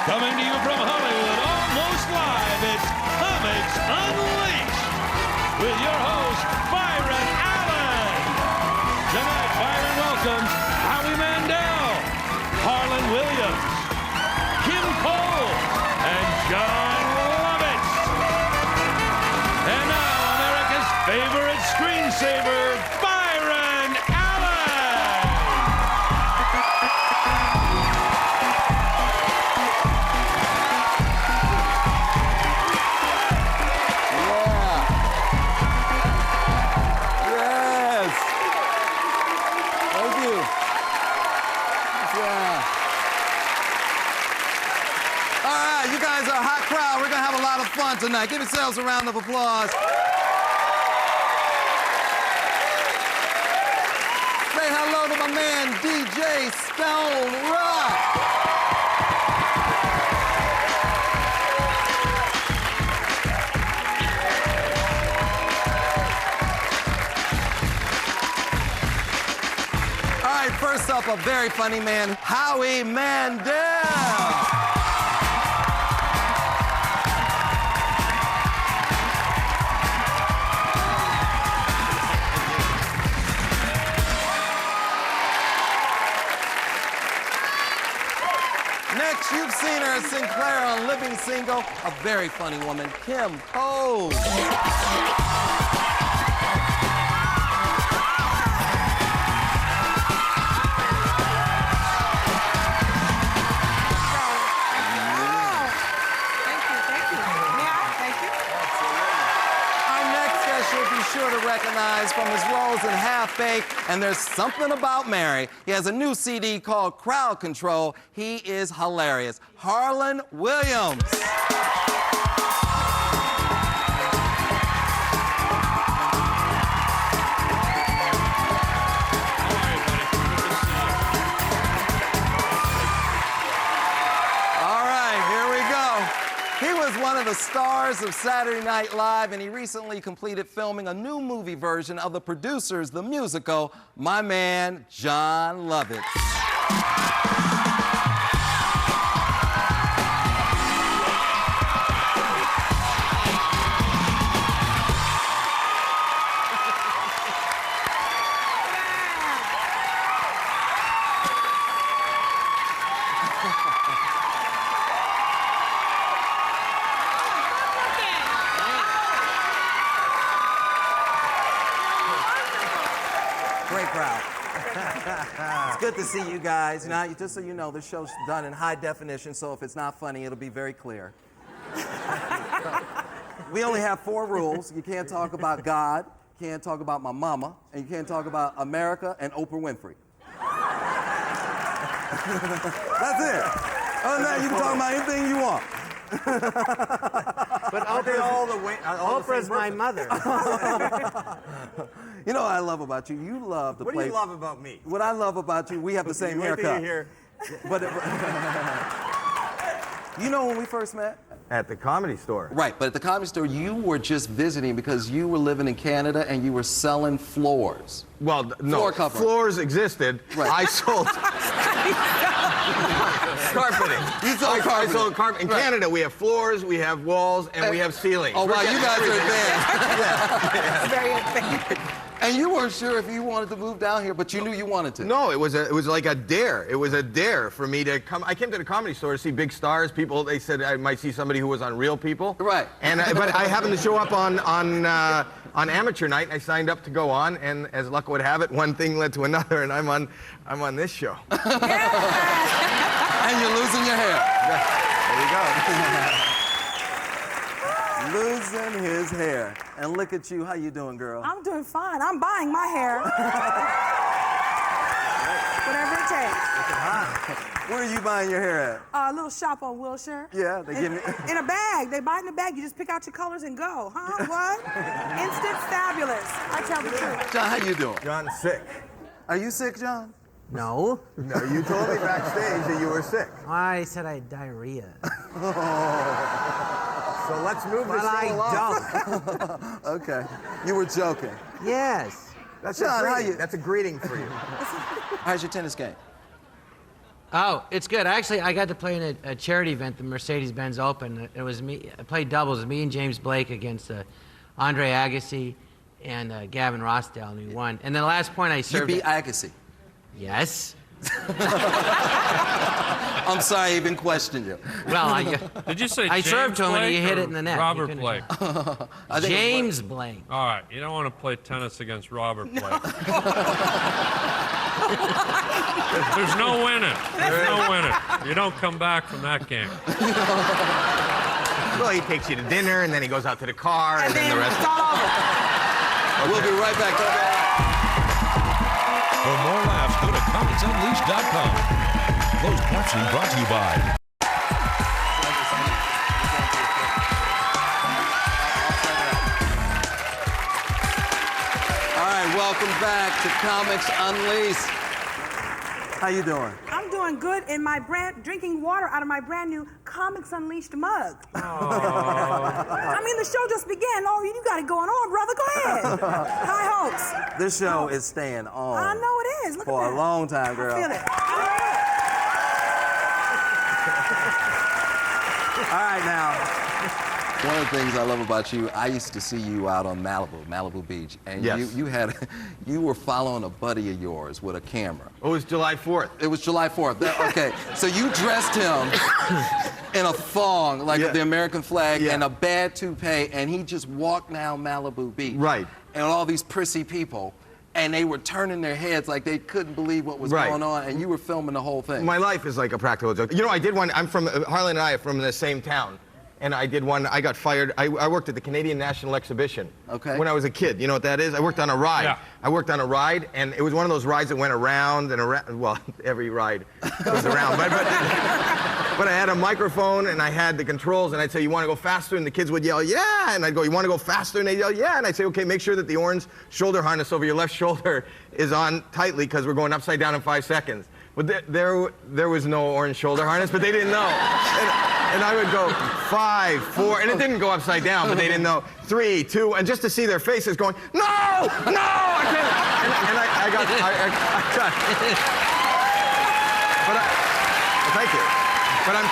Coming to you from Hollywood, almost live, it's Comics Unleashed with your host, Byron Allen. Tonight, Byron welcomes Howie Mandel, Harland Williams, Kim Cole, and Jon Lovitz. And now, America's favorite screensaver, Byron Allen. Yes. Thank you. Yeah. All right, you guys are a hot crowd. We're going to have a lot of fun tonight. Give yourselves a round of applause. Say hello to my man, DJ Stone Rock. All right, first up, a very funny man, Howie Mandel. Next, you've seen her as Sinclair on Living Single, a very funny woman, Kim Cole. Sure to recognize from his roles in Half Baked and There's Something About Mary. He has a new CD called Crowd Control. He is hilarious. Harland Williams. He was one of the stars of Saturday Night Live, and he recently completed filming a new movie version of The Producers, the musical, my man, Jon Lovitz. Great crowd. It's good to see you guys. Now, just so you know, this show's done in high definition, so if it's not funny, it'll be very clear. We only have 4 rules. You can't talk about God, you can't talk about my mama, and you can't talk about America and Oprah Winfrey. That's it. Other than that, you can talk about anything you want. But Oprah's my mother. You know what I love about you? You love to play. What do you love about me? What I love about you, we have the same haircut. But you know when we first met? At the Comedy Store. Right, but at the Comedy Store, you were just visiting because you were living in Canada and you were selling floors. Well, no, Floor cover. Floors existed. Right. I sold carpeting. You sold carpeting. I sold carpeting. In Canada, we have floors, we have walls, and we have ceilings. Oh, wow, you guys are advanced. Yeah. Very advanced. And you weren't sure if you wanted to move down here, but you knew you wanted to. No, it was like a dare. It was a dare for me to come. I came to the Comedy Store to see big stars. People, they said I might see somebody who was on Real People. Right. And but I happened to show up on amateur night, and I signed up to go on. And as luck would have it, one thing led to another, and I'm on this show. And you're losing your hair. There you go. Losing his hair. And look at you. How you doing, girl? I'm doing fine. I'm buying my hair. Whatever it takes. Where are you buying your hair at? A little shop on Wilshire. Yeah, they give me... In a bag. They buy it in a bag. You just pick out your colors and go. Huh? What? Instant fabulous. I tell the truth. John, how you doing? John's sick. Are you sick, John? No. No, you told me backstage that you were sick. I said I had diarrhea. So let's move this But I along. don't. Okay. You were joking. Yes. That's John, a how greeting. you- That's a greeting for you. How's your tennis game? Oh, it's good. Actually, I got to play in a charity event, the Mercedes-Benz Open. It was me. I played doubles, me and James Blake against Andre Agassi and Gavin Rossdale, and we won. And then the last point I served. You beat Agassi. Yes. I'm sorry, I even questioned you. Well, Did you say I James served to him and he Blake hit or it in the net. Robert Blake? James Blake. All right, you don't want to play tennis against Robert Blake. There's no winning. There's no winning. You don't come back from that game. Well, he takes you to dinner, and then he goes out to the car, and then the rest. It's all over. We'll be right back. For more laughs, go to comicsunleashed.com. Closed captioning brought to you by... All right, welcome back to Comics Unleashed. How you doing? I'm doing good in my drinking water out of my brand new Comics Unleashed mug. I mean, the show just began. Oh, you got it going on, brother. Go ahead. High hopes. This show is staying on. I know it is. Look for at that. a long time, girl. I feel it. All right, now. One of the things I love about you, I used to see you out on Malibu Beach, and Yes. you were following a buddy of yours with a camera. Oh, it was July 4th. It was July 4th. Okay, so you dressed him in a thong, like the American flag, and a bad toupee, and he just walked down Malibu Beach. Right. And all these prissy people, and they were turning their heads like they couldn't believe what was going on, and you were filming the whole thing. My life is like a practical joke. You know, I did one. I'm from Harland and I are from the same town. And I did one, I got fired. I worked at the Canadian National Exhibition. Okay. When I was a kid. You know what that is? I worked on a ride. Yeah. I worked on a ride, and it was one of those rides that went around and around. Well, every ride goes around. But I had a microphone, and I had the controls, and I'd say, you want to go faster? And the kids would yell, yeah. And I'd go, you want to go faster? And they'd yell, yeah. And I'd say, okay, make sure that the orange shoulder harness over your left shoulder is on tightly, because we're going upside down in 5 seconds. But there was no orange shoulder harness, but they didn't know. And I would go 5, 4, and it didn't go upside down, but they didn't know. 3, 2, and just to see their faces going, no, no, I can't. And I got, thank you. But I'm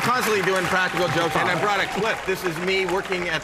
constantly doing practical jokes, and I brought a clip. This is me working at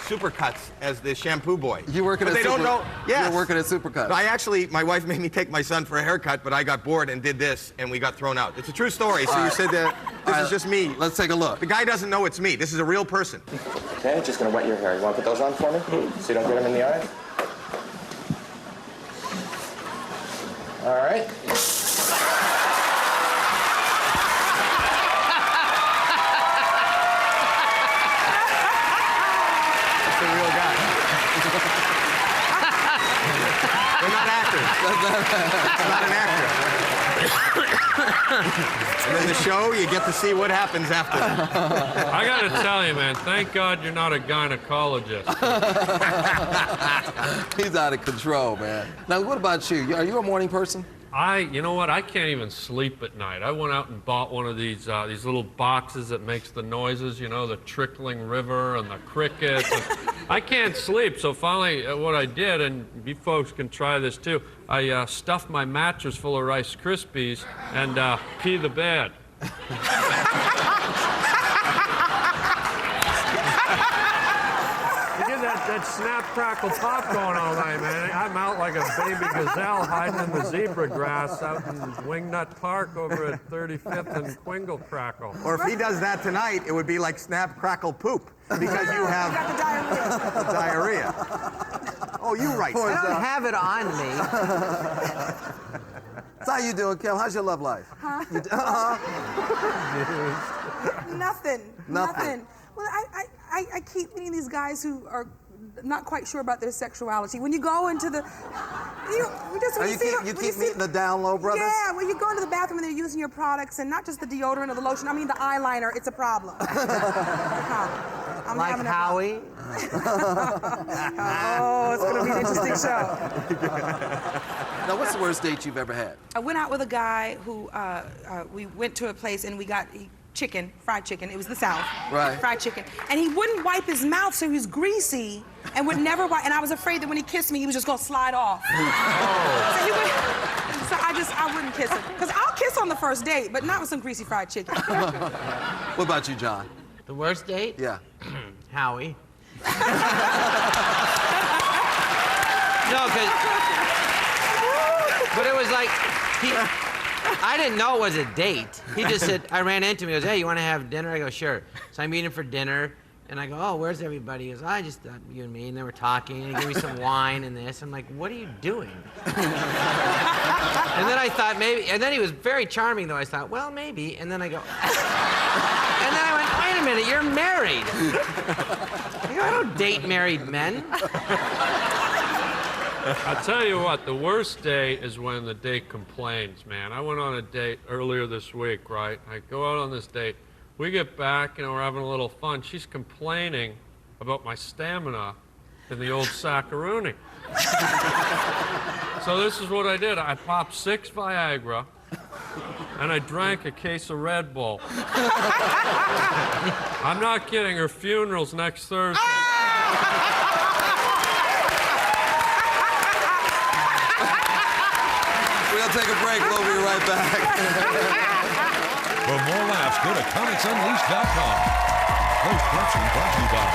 Supercuts as the shampoo boy. You working but at they don't know. Yes. You're working at Supercuts. My wife made me take my son for a haircut, but I got bored and did this, and we got thrown out. It's a true story. So you said that this is just me. Let's take a look. The guy doesn't know it's me. This is a real person. Okay, just gonna wet your hair. You wanna put those on for me? So you don't get them in the eye? All right. That's a real guy. They're not actors. It's not an actor. And in the show, you get to see what happens after. I got to tell you, man, thank God you're not a gynecologist. He's out of control, man. Now, what about you? Are you a morning person? You know what? I can't even sleep at night. I went out and bought one of these little boxes that makes the noises, you know, the trickling river and the crickets. And I can't sleep, so finally what I did, and you folks can try this too, I stuffed my mattress full of Rice Krispies and pee the bed. That snap, crackle, pop going all night, man. I'm out like a baby gazelle hiding in the zebra grass out in Wingnut Park over at 35th and Quingle Crackle. Or if he does that tonight, it would be like snap, crackle, poop. Because you have got the diarrhea. diarrhea. Oh, you right. I don't have it on me. So how you doing, Kim? How's your love life? Nothing. Nothing. Well, I keep meeting these guys who are not quite sure about their sexuality. When you go into the, you keep meeting the down low brothers? Yeah, when you go into the bathroom and they're using your products and not just the deodorant or the lotion. I mean the eyeliner. It's a problem. I'm Like having a Howie. Oh, it's gonna be an interesting show. Now, what's the worst date you've ever had? I went out with a guy who we went to a place and we got chicken, fried chicken. It was the South. Right. Fried chicken. And he wouldn't wipe his mouth, so he was greasy and would never wipe. And I was afraid that when he kissed me, he was just gonna slide off. So he would, So I wouldn't kiss him. Because I'll kiss on the first date, but not with some greasy fried chicken. What about you, John? The worst date? Yeah. Howie. No, but it was like, I didn't know it was a date. He just said, I ran into him, he goes, hey, you want to have dinner? I go, sure. So I meet him for dinner, and I go, oh, where's everybody? He goes, I just thought you and me, and they were talking, and he gave me some wine and this. I'm like, what are you doing? And then I thought maybe, and then he was very charming, though. I thought, well, maybe, and then I go, and then I went, wait a minute, you're married. I go, I don't date married men. I'll tell you what, the worst date is when the date complains, man. I went on a date earlier this week, right? I go out on this date. We get back, you know, we're having a little fun. She's complaining about my stamina in the old Saccaroni. So this is what I did. I popped 6 Viagra, and I drank a case of Red Bull. I'm not kidding. Her funeral's next Thursday. We'll take a break. We'll be right back. For more laughs, go to comicsunleashed.com. Post-production brought to you by...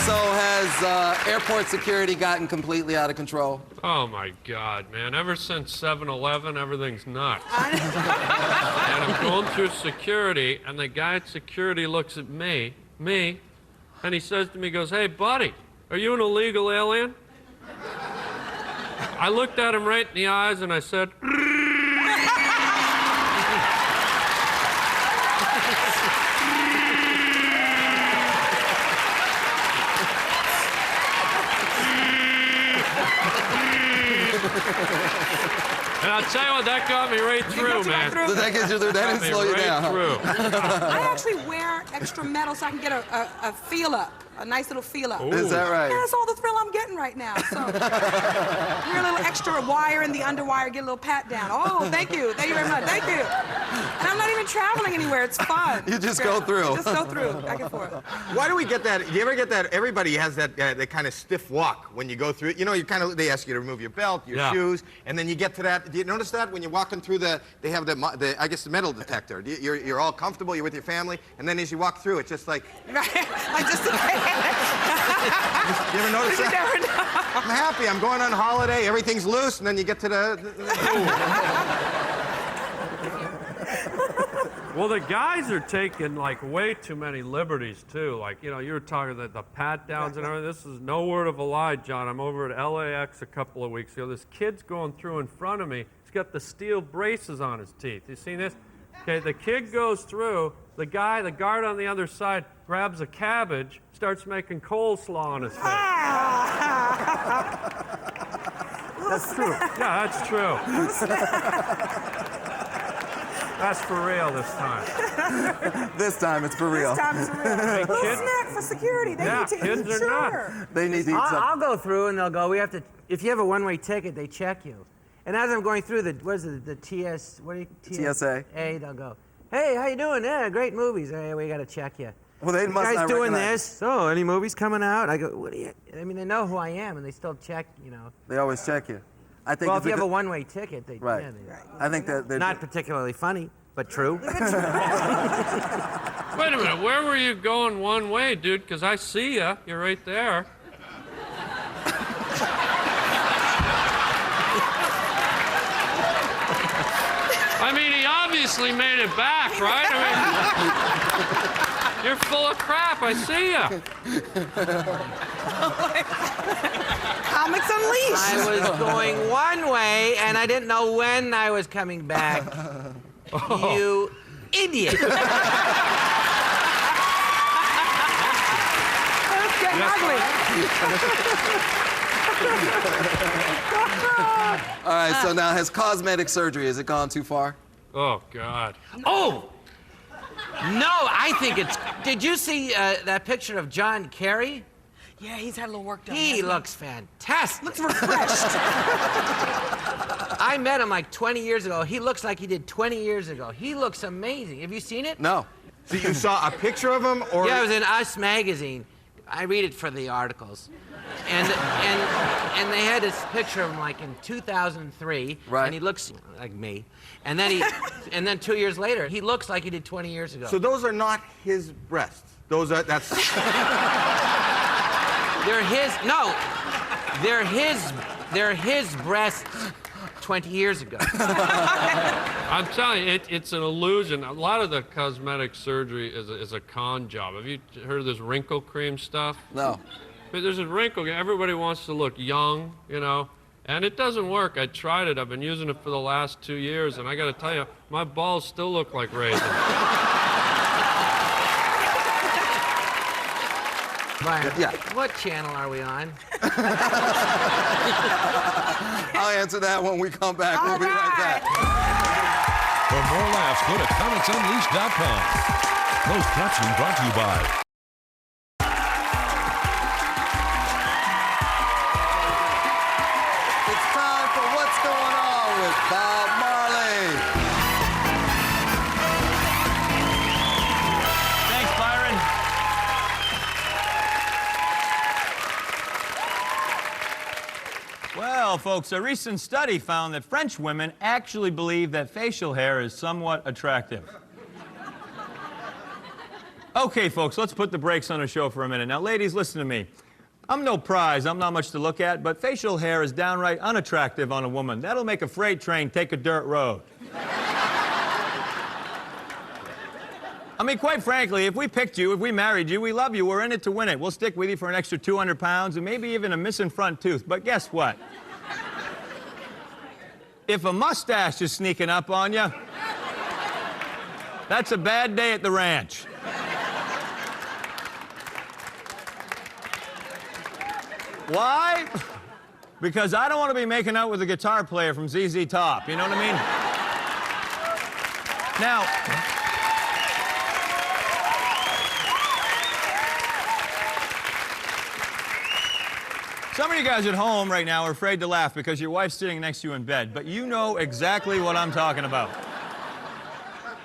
So has airport security gotten completely out of control? Oh my God, man. Ever since 7-Eleven, everything's nuts. And I'm going through security, and the guy at security looks at me, and he says to me, he goes, hey, buddy, are you an illegal alien? I looked at him right in the eyes, and I said, and I'll tell you what, that got me right through, man. Did that get you through? That didn't slow you down. Through. I actually wear extra metal so I can get a feel up, a nice little feel up. Ooh. Is that right? Yeah, that's all the thrill I'm getting right now. So, wear a little extra wire in the underwire, get a little pat down. Oh, thank you very much, thank you. And I'm not even traveling anywhere. It's fun. You just go through. Just go through, back and forth. Why do we get that? Do you ever get that? Everybody has that that kind of stiff walk when you go through it. You know, they ask you to remove your belt, your shoes, and then you get to that. Do you notice that when you're walking through they have the I guess the metal detector. You're all comfortable. You're with your family, and then as you walk through, it's just like. Like just. You ever notice that? You never know. I'm happy. I'm going on holiday. Everything's loose, and then you get to the. Well, the guys are taking, like, way too many liberties, too. Like, you know, you were talking the pat-downs and everything. This is no word of a lie, John. I'm over at LAX a couple of weeks ago. This kid's going through in front of me. He's got the steel braces on his teeth. You seen this? Okay, the kid goes through. The guard on the other side, grabs a cabbage, starts making coleslaw on his face. That's true. Yeah, that's true. That's for real this time. This time it's for real. This time it's for real. Hey, Little kid. snack for security. They need to kids eat. are Sure. nuts. They need to eat something. I'll go through and they'll go, we have to, if you have a one-way ticket, they check you. And as I'm going through the TSA. They'll go, hey, how you doing? Yeah, great movies. Hey, we got to check you. Well, they You must guys not doing recognize. this? So, any movies coming out? I go, what are you? I mean, they know who I am, and they still check, you know. They always check you. I think Well, it's if you have a good- one-way ticket, they, Right. yeah, they I think that they're not particularly funny, but true. Wait a minute, where were you going one way, dude? Because I see you. You're right there. I mean, he obviously made it back, right? I mean, you're full of crap. I see you. Comics Unleashed. I was going one way, and I didn't know when I was coming back. You idiot. It's getting ugly. All right, so now has cosmetic surgery, has it gone too far? Oh, God. Oh! No, I think it's... Did you see that picture of John Kerry? Yeah, he's had a little work done. He hasn't looks fantastic. Looks refreshed. I met him like 20 years ago. He looks like he did 20 years ago. He looks amazing. Have you seen it? No. So you saw a picture of him, or? Yeah, it was in Us magazine. I read it for the articles. And they had this picture of him like in 2003, right. And he looks like me. And then 2 years later, he looks like he did 20 years ago. So those are not his breasts. That's. They're his breasts 20 years ago. I'm telling you, it's an illusion. A lot of the cosmetic surgery is a con job. Have you heard of this wrinkle cream stuff? No. But there's a wrinkle. Everybody wants to look young, you know, and it doesn't work. I tried it. I've been using it for the last 2 years, and I got to tell you, my balls still look like raisins. Byron, yeah. What channel are we on? I'll answer that when we come back. We'll be right back. For more laughs, go to comicsunleashed.com. Closed captioning brought to you by... It's time for What's Going On with Bob Marley. Thanks, Byron. Well, folks, a recent study found that French women actually believe that facial hair is somewhat attractive. Okay, folks, let's put the brakes on the show for a minute. Now, ladies, listen to me. I'm no prize, I'm not much to look at, but facial hair is downright unattractive on a woman. That'll make a freight train take a dirt road. I mean, quite frankly, if we picked you, if we married you, we love you, we're in it to win it. We'll stick with you for an extra 200 pounds and maybe even a missing front tooth. But guess what? If a mustache is sneaking up on you, that's a bad day at the ranch. Why? Because I don't want to be making out with a guitar player from ZZ Top. You know what I mean? Now, some of you guys at home right now are afraid to laugh because your wife's sitting next to you in bed, but you know exactly what I'm talking about.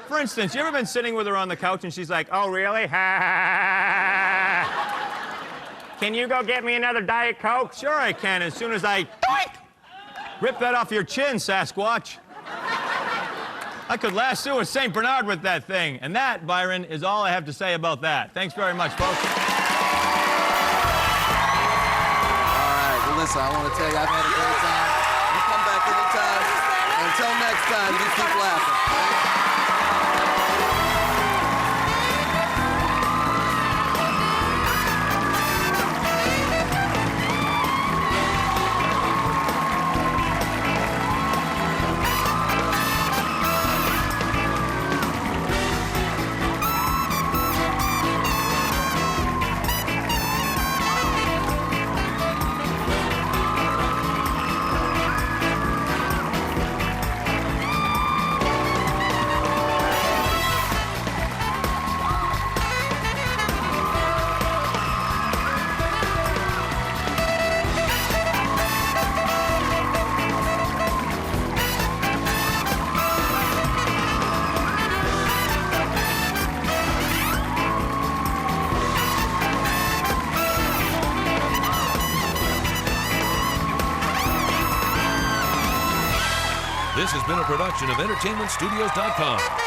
For instance, you ever been sitting with her on the couch and she's like, "Oh, really? Can you go get me another Diet Coke?" "Sure I can, as soon as I rip that off your chin, Sasquatch." I could lasso a St. Bernard with that thing. And that, Byron, is all I have to say about that. Thanks very much, folks. Listen, I want to tell you, I've had a great time. You come back anytime. Until next time, you keep laughing. This has been a production of EntertainmentStudios.com.